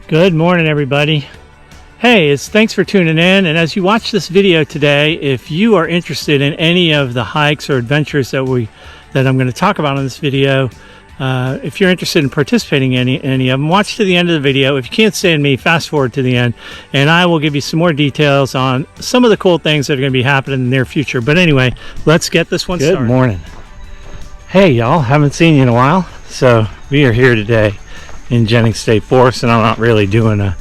Good morning, everybody. Hey, thanks for tuning in. And as you watch this video today, if you are interested in any of the hikes or adventures that I'm going to talk about in this video, if you're interested in participating in any of them, watch to the end of the video. If you can't stand me, fast forward to the end, and I will give you some more details on some of the cool things that are going to be happening in the near future. But anyway, let's get this one started. Good morning. Hey, y'all, haven't seen you in a while. So we are here today in Jennings State Forest, and I'm not really doing a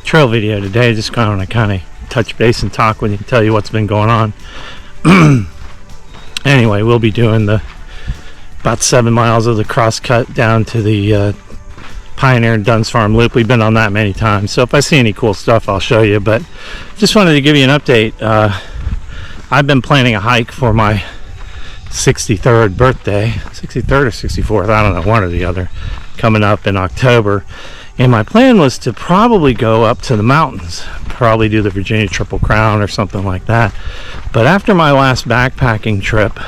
trail video today, just kind of touch base and talk with you and tell you what's been going on. Anyway, we'll be doing about 7 miles of the cross cut down to the Pioneer and Dunn's Farm Loop. We've been on that many times, so if I see any cool stuff, I'll show you. But just wanted to give you an update. I've been planning a hike for my 63rd birthday, 63rd or 64th, I don't know, one or the other, coming up in October. And my plan was to probably go up to the mountains, probably do the Virginia Triple Crown or something like that. But after my last backpacking trip,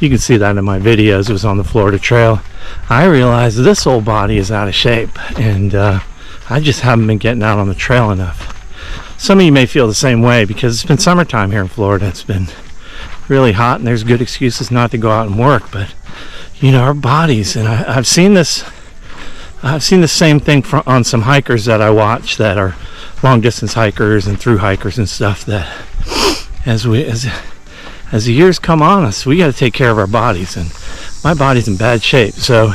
you can see that in my videos, it was on the Florida Trail, I realized this old body is out of shape, and I just haven't been getting out on the trail enough. Some of you may feel the same way because it's been summertime here in Florida. It's been really hot and there's good excuses not to go out and work, but you know, our bodies, and I've seen the same thing on some hikers that I watch that are long distance hikers and through hikers and stuff, that as the years come on us, we got to take care of our bodies, and my body's in bad shape. So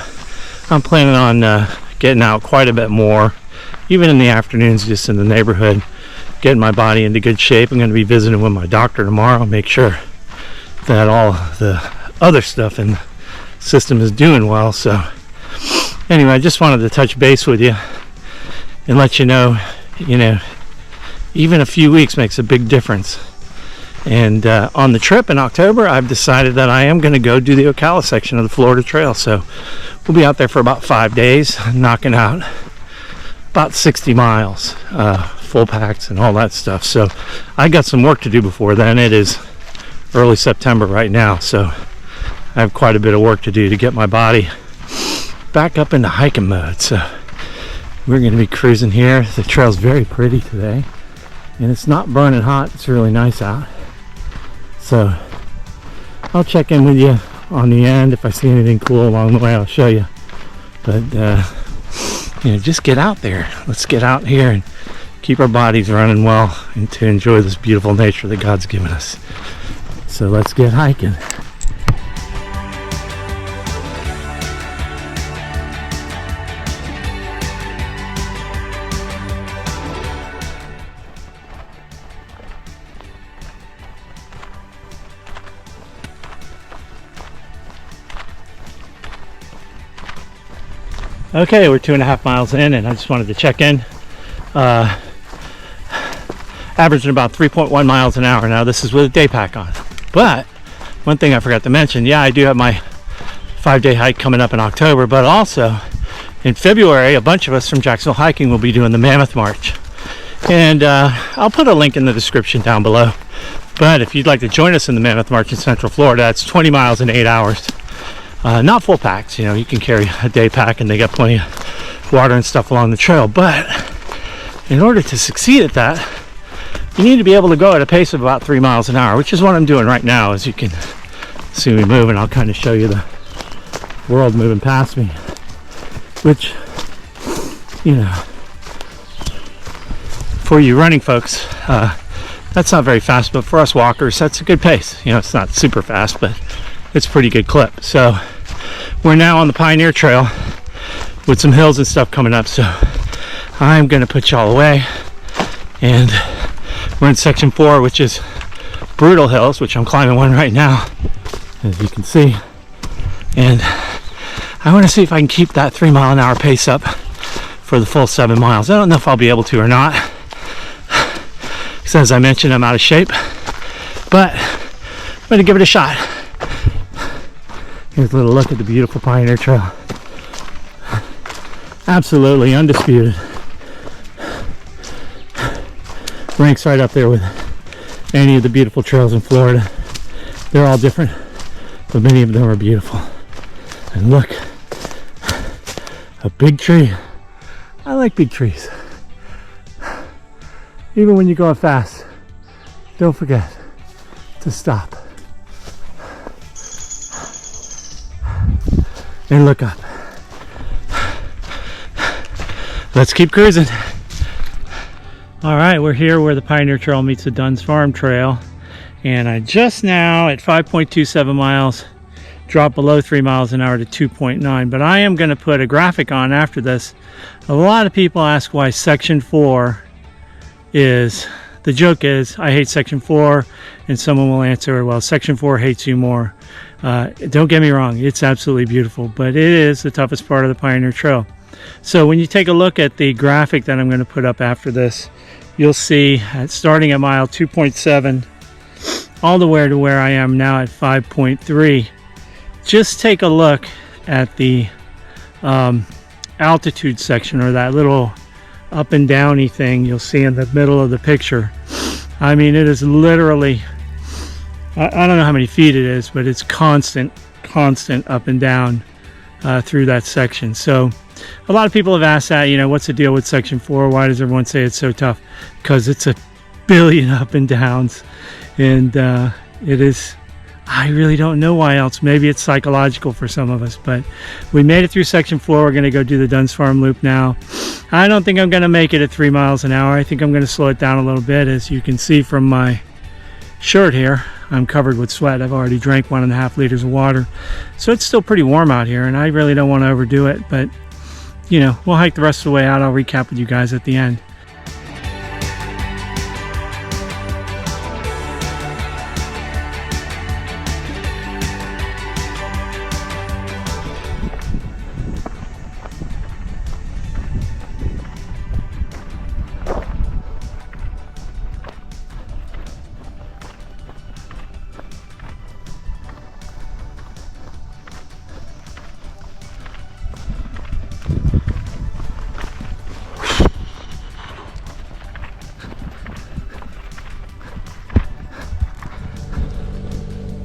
I'm planning on getting out quite a bit more, even in the afternoons, just in the neighborhood, getting my body into good shape. I'm going to be visiting with my doctor tomorrow, make sure that all the other stuff in the system is doing well. So anyway, I just wanted to touch base with you and let you know, even a few weeks makes a big difference. And on the trip in October, I've decided that I am going to go do the Ocala section of the Florida Trail. So we'll be out there for about 5 days, knocking out about 60 miles, full packs and all that stuff. So I got some work to do before then. It is early September right now, so I have quite a bit of work to do to get my body back up into hiking mode. So we're going to be cruising here. The trail's very pretty today, and it's not burning hot. It's really nice out. So I'll check in with you on the end. If I see anything cool along the way, I'll show you. But just get out there. Let's get out here and keep our bodies running well, and to enjoy this beautiful nature that God's given us. So let's get hiking. Okay, we're 2.5 miles in, and I just wanted to check in. Averaging about 3.1 miles an hour now. This is with a day pack on. But one thing I forgot to mention, I do have my 5-day hike coming up in October, but also in February, a bunch of us from Jacksonville Hiking will be doing the Mammoth March. And I'll put a link in the description down below. But if you'd like to join us in the Mammoth March in Central Florida, it's 20 miles in 8 hours. Not full packs, you can carry a day pack, and they got plenty of water and stuff along the trail. But in order to succeed at that, you need to be able to go at a pace of about 3 miles an hour, which is what I'm doing right now. As you can see me move, and I'll kind of show you the world moving past me, which, for you running folks, that's not very fast, but for us walkers, that's a good pace. It's not super fast, but it's a pretty good clip. So we're now on the Pioneer Trail with some hills and stuff coming up, so I'm going to put y'all away, and we're in section 4, which is brutal hills, which I'm climbing one right now, as you can see. And I want to see if I can keep that 3 mile an hour pace up for the full 7 miles. I don't know if I'll be able to or not, because as I mentioned, I'm out of shape, but I'm going to give it a shot. Here's a little look at the beautiful Pioneer Trail. Absolutely undisputed. Ranks right up there with any of the beautiful trails in Florida. They're all different, but many of them are beautiful. And look, a big tree I like big trees. Even when you're going fast, don't forget to stop and look up. Let's keep cruising. All right, we're here where the Pioneer Trail meets the Dunn's Farm Trail, and I just now at 5.27 miles dropped below 3 miles an hour to 2.9. But I am going to put a graphic on after this. A lot of people ask why section 4 is, the joke is I hate section 4, and someone will answer, well, section 4 hates you more. Don't get me wrong, it's absolutely beautiful, but it is the toughest part of the Pioneer Trail. So when you take a look at the graphic that I'm going to put up after this, you'll see starting at mile 2.7 all the way to where I am now at 5.3. Just take a look at the altitude section, or that little up and downy thing you'll see in the middle of the picture. I mean, it is literally, I don't know how many feet it is, but it's constant up and down through that section. So a lot of people have asked that, you know, what's the deal with section 4? Why does everyone say it's so tough? Because it's a billion up and downs, and it is, I really don't know why else. Maybe it's psychological for some of us, but we made it through section 4. We're going to go do the Dunn's Farm Loop now. I don't think I'm going to make it at 3 miles an hour. I think I'm going to slow it down a little bit. As you can see from my shirt here, I'm covered with sweat. I've already drank 1.5 liters of water, so it's still pretty warm out here, and I really don't want to overdo it, but you know, we'll hike the rest of the way out. I'll recap with you guys at the end.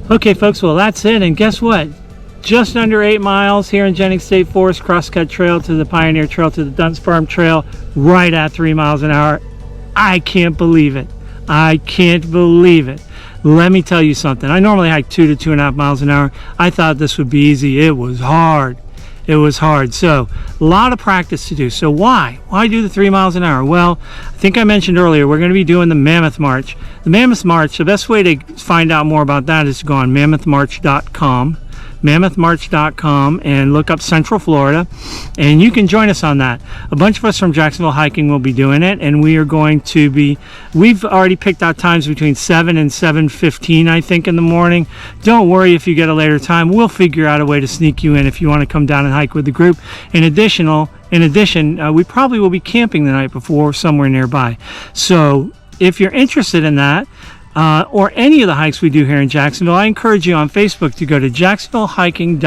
Okay folks, well that's it, and guess what? Just under 8 miles here in Jennings State Forest, Crosscut Trail to the Pioneer Trail to the Dunn's Farm Trail, right at 3 miles an hour. I can't believe it. I can't believe it. Let me tell you something. I normally hike 2 to 2.5 miles an hour. I thought this would be easy. It was hard. It was hard. So a lot of practice to do. So why do the 3 miles an hour? Well, I think I mentioned earlier, we're going to be doing the Mammoth March. The Mammoth March, the best way to find out more about that is to go on mammothmarch.com, and look up Central Florida, and you can join us on that. A bunch of us from Jacksonville Hiking will be doing it, and we are going to be, we've already picked out times between 7 and 7:15, I think, in the morning. Don't worry if you get a later time. We'll figure out a way to sneak you in if you want to come down and hike with the group. In addition, we probably will be camping the night before somewhere nearby. So if you're interested in that, or any of the hikes we do here in Jacksonville, I encourage you on Facebook to go to Jacksonville Hiking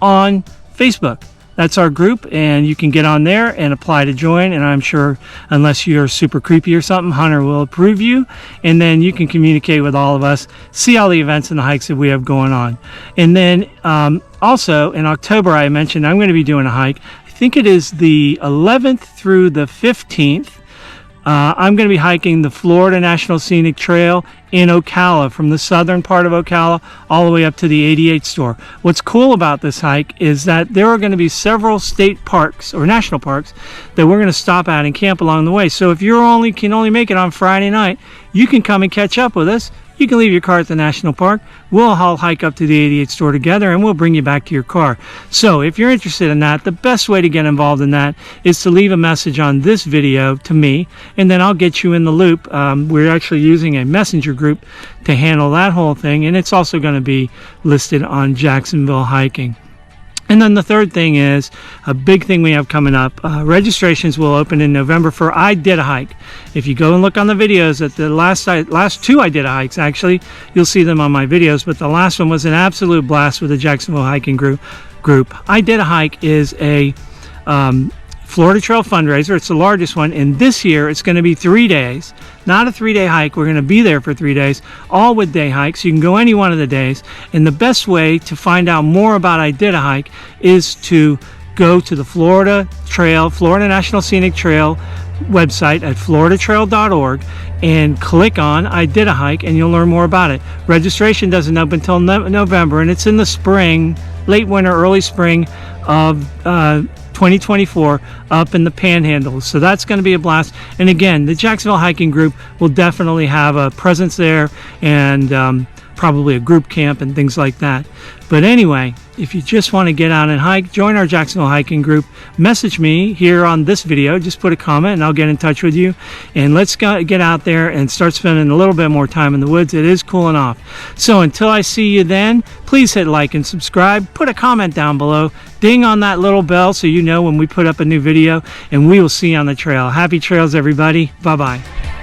on Facebook. That's our group, and you can get on there and apply to join, and I'm sure, unless you're super creepy or something, Hunter will approve you, and then you can communicate with all of us, see all the events and the hikes that we have going on. And then also in October, I mentioned I'm going to be doing a hike. I think it is the 11th through the 15th. I'm going to be hiking the Florida National Scenic Trail in Ocala, from the southern part of Ocala all the way up to the 88 store. What's cool about this hike is that there are going to be several state parks or national parks that we're going to stop at and camp along the way. So if you can only make it on Friday night, you can come and catch up with us. You can leave your car at the national park. We'll all hike up to the 88 store together, and we'll bring you back to your car. So if you're interested in that, the best way to get involved in that is to leave a message on this video to me, and then I'll get you in the loop. We're actually using a messenger group to handle that whole thing, and it's also going to be listed on Jacksonville Hiking. And then the third thing is a big thing we have coming up. Registrations will open in November for I Did a Hike. If you go and look on the videos, at the last two I Did a Hikes, actually, you'll see them on my videos, but the last one was an absolute blast with the Jacksonville Hiking group. I Did a Hike is a Florida Trail fundraiser. It's the largest one, and this year it's going to be 3 days, not a 3-day hike. We're going to be there for 3 days, all with day hikes. You can go any one of the days, and the best way to find out more about I Did a Hike is to go to the Florida National Scenic Trail website at floridatrail.org and click on I Did a Hike, and you'll learn more about it. Registration doesn't open until November, and it's in the spring, late winter, early spring of 2024 up in the Panhandle. So that's going to be a blast. And again, the Jacksonville Hiking Group will definitely have a presence there, and probably a group camp and things like that. But anyway, if you just want to get out and hike, join our Jacksonville Hiking Group. Message me here on this video. Just put a comment and I'll get in touch with you. And let's get out there and start spending a little bit more time in the woods. It is cooling off. So until I see you then, please hit like and subscribe. Put a comment down below. Ding on that little bell so you know when we put up a new video. And we will see you on the trail. Happy trails, everybody. Bye-bye.